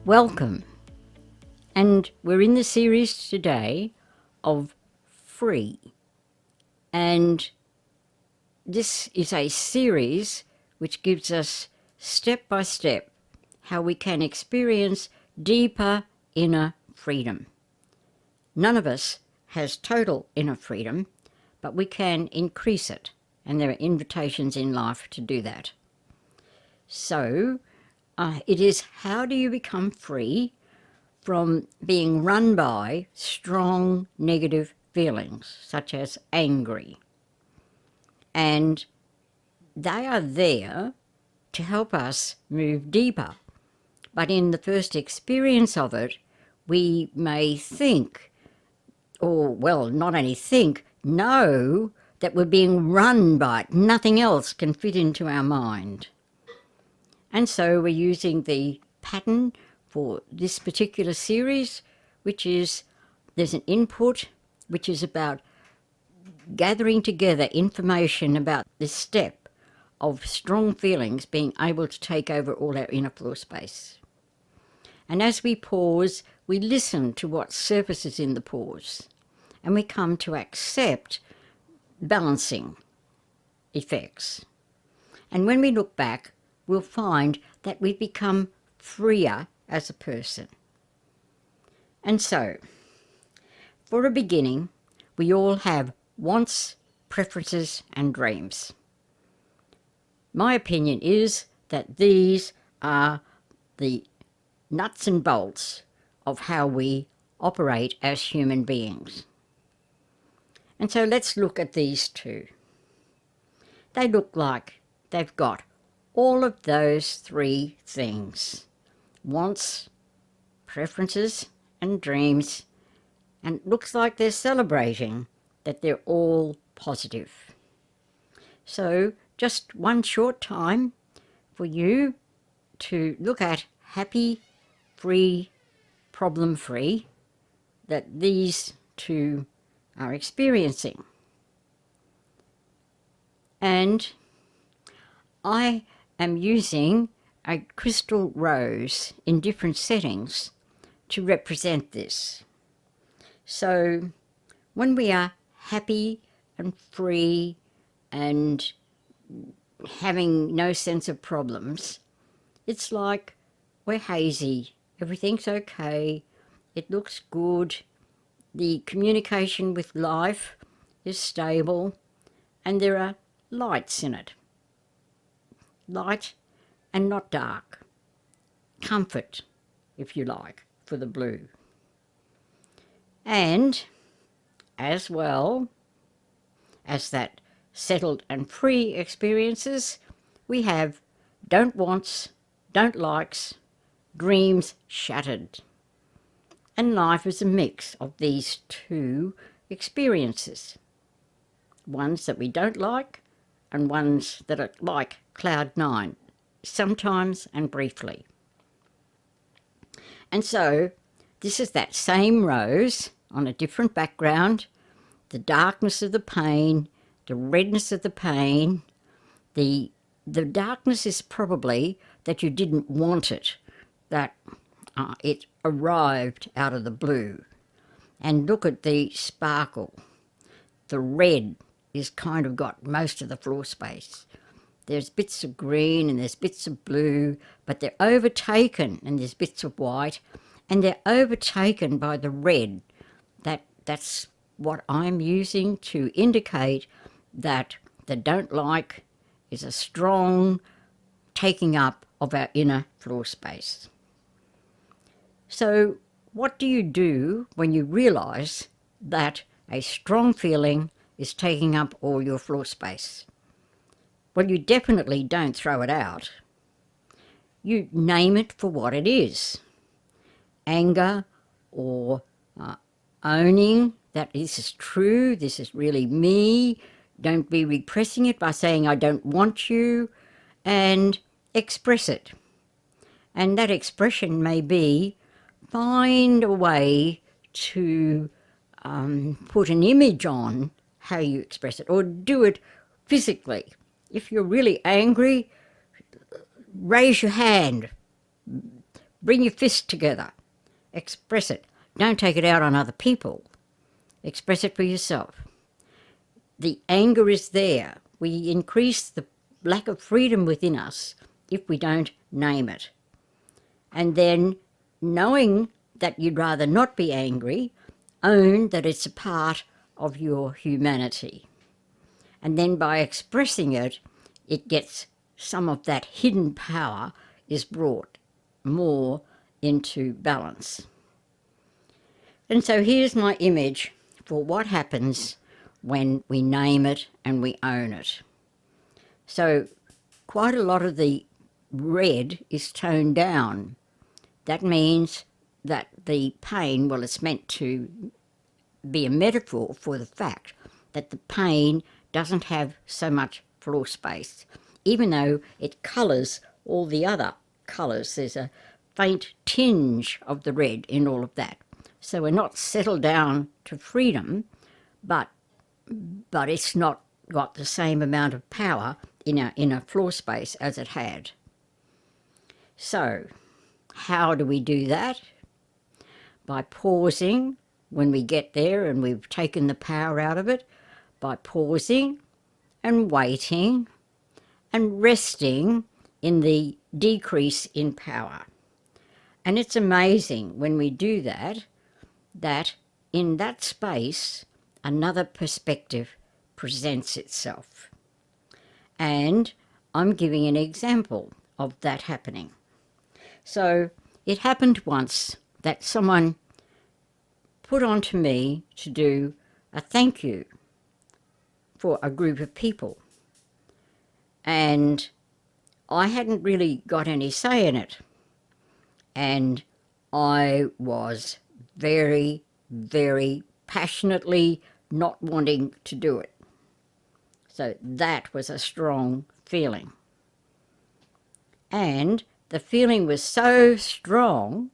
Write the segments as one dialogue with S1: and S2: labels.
S1: Welcome, and we're in the series today of Free, and this is a series which gives us step by step how we can experience deeper inner freedom. None of us has total inner freedom, but we can increase it, and there are invitations in life to do that. So it is, how do you become free from being run by strong negative feelings such as angry? And they are there to help us move deeper. But in the first experience of it, we may think, or well, not only think, know that we're being run by it. Nothing else can fit into our mind. And so we're using the pattern for this particular series, which is, there's an input which is about gathering together information about this step of strong feelings being able to take over all our inner floor space. And as we pause, we listen to what surfaces in the pause, and we come to accept balancing effects. And when we look back, we'll find that we've become freer as a person. And so, for a beginning, we all have wants, preferences, and dreams. My opinion is that these are the nuts and bolts of how we operate as human beings. And so let's look at these two. They look like they've got all of those three things: wants, preferences, and dreams, and it looks like they're celebrating that they're all positive. So just one short time for you to look at happy, free, problem-free that these two are experiencing. And I am using a crystal rose in different settings to represent this. So when we are happy and free and having no sense of problems, it's like we're hazy, everything's okay, it looks good, the communication with life is stable, and there are lights in it. Light and not dark. Comfort, if you like, for the blue. And as well as that settled and free experiences, we have don't wants, don't likes, dreams shattered. And life is a mix of these two experiences. Ones that we don't like and ones that are like cloud nine, sometimes and briefly. And so this is that same rose on a different background, the darkness of the pain, the redness of the pain. The darkness is probably that you didn't want it, that it arrived out of the blue. And look at the sparkle. The red is kind of got most of the floor space. There's bits of green and there's bits of blue, but they're overtaken, and there's bits of white, and they're overtaken by the red. That's what I'm using to indicate that the don't like is a strong taking up of our inner floor space. So what do you do when you realise that a strong feeling is taking up all your floor space? Well, you definitely don't throw it out. You name it for what it is. Anger, or owning that this is true, this is really me. Don't be repressing it by saying I don't want you, and express it. And that expression may be, find a way to put an image on how you express it, or do it physically. If you're really angry, raise your hand, Bring your fist together. Express it. Don't take it out on other people. Express it for yourself. The anger is there. We increase the lack of freedom within us if we don't name it. And then, knowing that you'd rather not be angry, own that it's a part of your humanity. And then by expressing it, it gets some of that hidden power is brought more into balance. And so here's my image for what happens when we name it and we own it. So quite a lot of the red is toned down. That means that the pain, well, it's meant to be a metaphor for the fact that the pain doesn't have so much floor space, even though it colours all the other colours. There's a faint tinge of the red in all of that. So we're not settled down to freedom, but it's not got the same amount of power in a floor space as it had. So how do we do that? By pausing when we get there and we've taken the power out of it, by pausing and waiting and resting in the decrease in power. And it's amazing when we do that, that in that space, another perspective presents itself. And I'm giving an example of that happening. So it happened once that someone put onto me to do a thank you for a group of people. And I hadn't really got any say in it. And I was very, very passionately not wanting to do it. So that was a strong feeling. And the feeling was so strong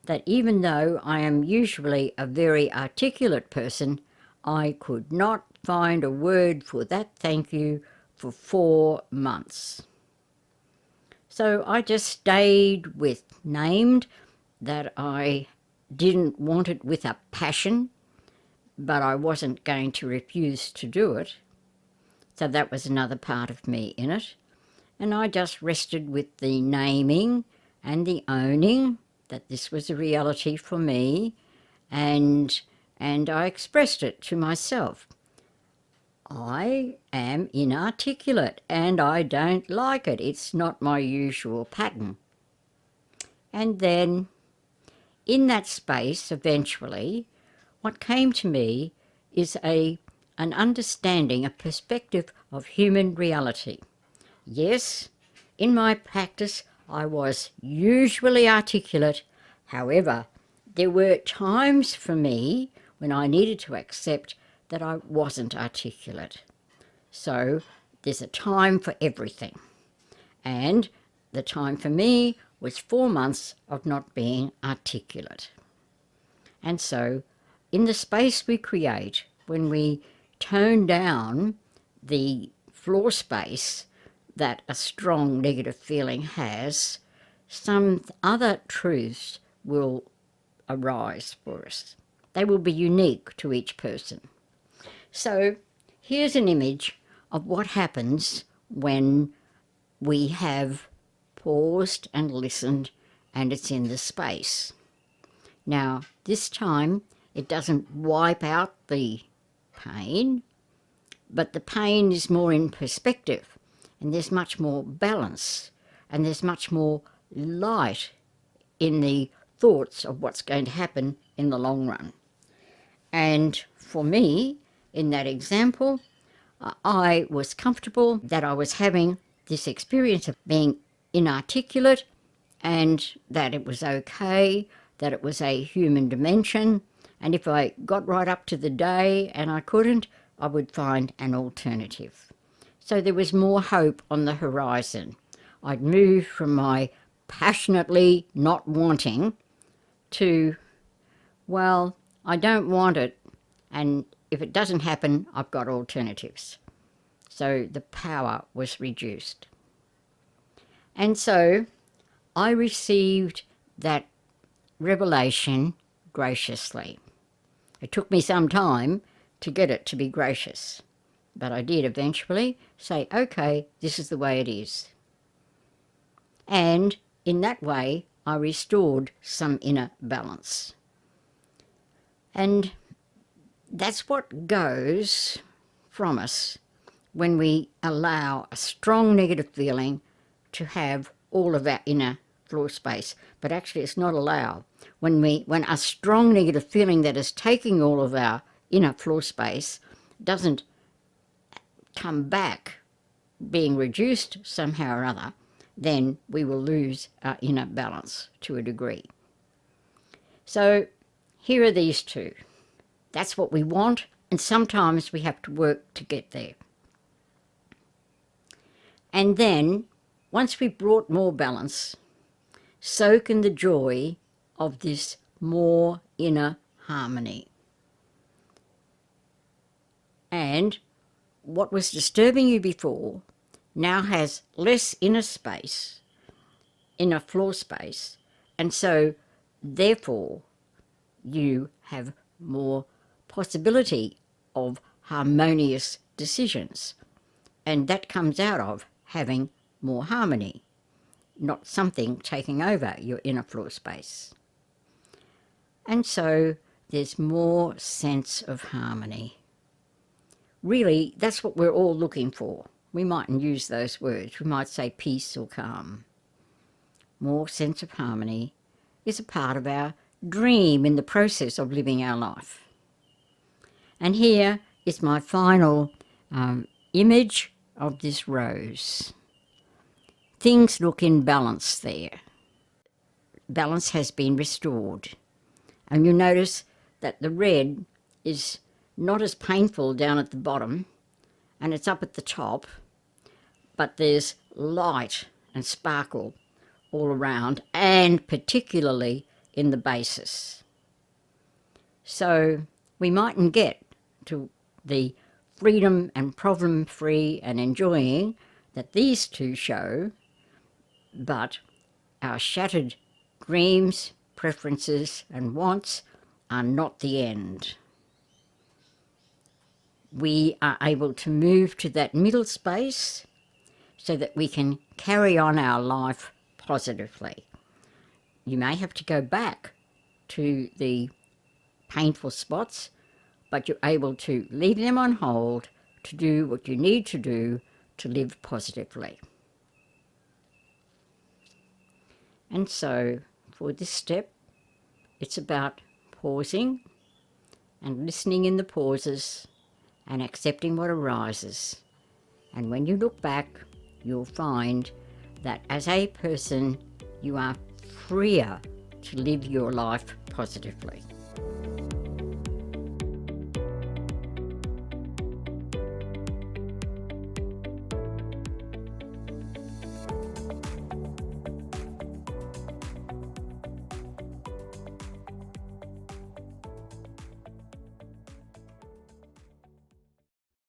S1: that even though I am usually a very articulate person, I could not find a word for that thank you for 4 months. So I just stayed with named that I didn't want it with a passion, but I wasn't going to refuse to do it. So that was another part of me in it. And I just rested with the naming and the owning that this was a reality for me, and I expressed it to myself. I am inarticulate and I don't like it. It's not my usual pattern. And then in that space, eventually, what came to me is an understanding, a perspective of human reality. Yes, in my practice, I was usually articulate. However, there were times for me when I needed to accept that I wasn't articulate. So there's a time for everything. And the time for me was 4 months of not being articulate. And so in the space we create, when we tone down the floor space that a strong negative feeling has, some other truths will arise for us. They will be unique to each person. So here's an image of what happens when we have paused and listened and it's in the space. Now, this time it doesn't wipe out the pain, but the pain is more in perspective, and there's much more balance, and there's much more light in the thoughts of what's going to happen in the long run. And for me, in that example, I was comfortable that I was having this experience of being inarticulate, and that it was okay, that it was a human dimension, and if I got right up to the day and I couldn't, I would find an alternative. So there was more hope on the horizon. I'd moved from my passionately not wanting to, well, I don't want it, and if it doesn't happen, I've got alternatives. So the power was reduced. And so I received that revelation graciously. It took me some time to get it to be gracious, but I did eventually say, okay, this is the way it is. And in that way, I restored some inner balance. And that's what goes from us when we allow a strong negative feeling to have all of our inner floor space. But actually it's not allow. When a strong negative feeling that is taking all of our inner floor space doesn't come back being reduced somehow or other, then we will lose our inner balance to a degree. So here are these two. That's what we want, and sometimes we have to work to get there. And then, once we've brought more balance, so can the joy of this more inner harmony. And what was disturbing you before now has less inner space, inner floor space, and so therefore you have more possibility of harmonious decisions. And that comes out of having more harmony, not something taking over your inner floor space. And so there's more sense of harmony. Really, that's what we're all looking for. We mightn't use those words. We might say peace or calm. More sense of harmony is a part of our dream in the process of living our life. And here is my final image of this rose. Things look in balance there. Balance has been restored. And you'll notice that the red is not as painful down at the bottom, and it's up at the top, but there's light and sparkle all around, and particularly in the basis. So we mightn't get to the freedom and problem-free and enjoying that these two show, but our shattered dreams, preferences and wants are not the end. We are able to move to that middle space so that we can carry on our life positively. You may have to go back to the painful spots, but you're able to leave them on hold to do what you need to do to live positively. And so for this step, it's about pausing and listening in the pauses and accepting what arises. And when you look back, you'll find that as a person, you are freer to live your life positively.